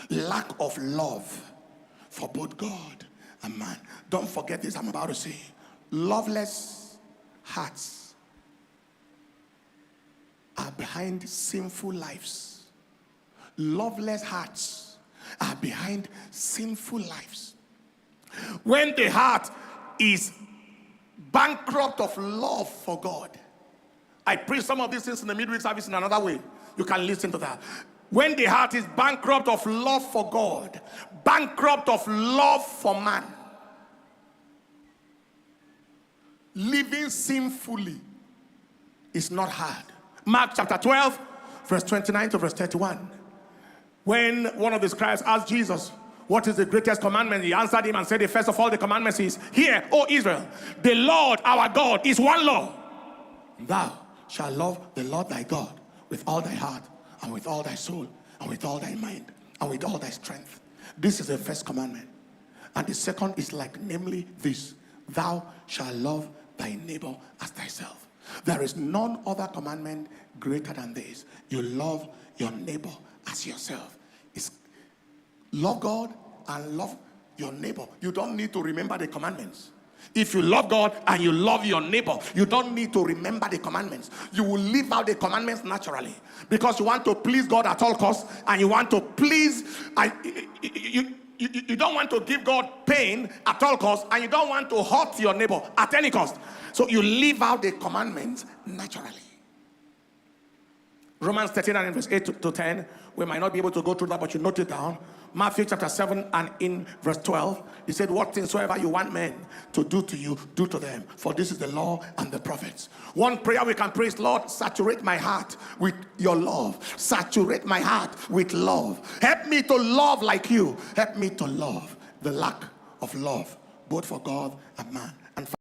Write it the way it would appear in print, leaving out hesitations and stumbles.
Lack of love for both God and man. Don't forget this I'm about to say. Loveless hearts are behind sinful lives. Loveless hearts are behind sinful lives. When the heart is bankrupt of love for God, I preach some of these things in the midweek service in another way. You can listen to that. When the heart is bankrupt of love for God, bankrupt of love for man, living sinfully is not hard. Mark chapter 12, verse 29 to verse 31. When one of the scribes asked Jesus, what is the greatest commandment? He answered him and said, the first of all the commandments is, hear, O Israel, the Lord our God is one Lord. Thou shalt love the Lord thy God with all thy heart, and with all thy soul, and with all thy mind, and with all thy strength. This is the first commandment. And the second is like, namely this, thou shalt love thy neighbor as thyself. There is none other commandment greater than this. You love your neighbor as yourself. It's love God and love your neighbor. You don't need to remember the commandments. If you love God and you love your neighbor, you don't need to remember the commandments. You will live out the commandments naturally, because you want to please God at all costs, and you want to please, you don't want to give God pain at all costs, and you don't want to hurt your neighbor at any cost. So you live out the commandments naturally. Romans 13 and verse 8 to 10. We might not be able to go through that, but you note it down. Matthew chapter 7 and in verse 12, he said, what things soever you want men to do to you, do to them. For this is the law and the prophets. One prayer we can pray is, Lord, saturate my heart with your love. Saturate my heart with love. Help me to love like you. Help me to love. The lack of love, both for God and man.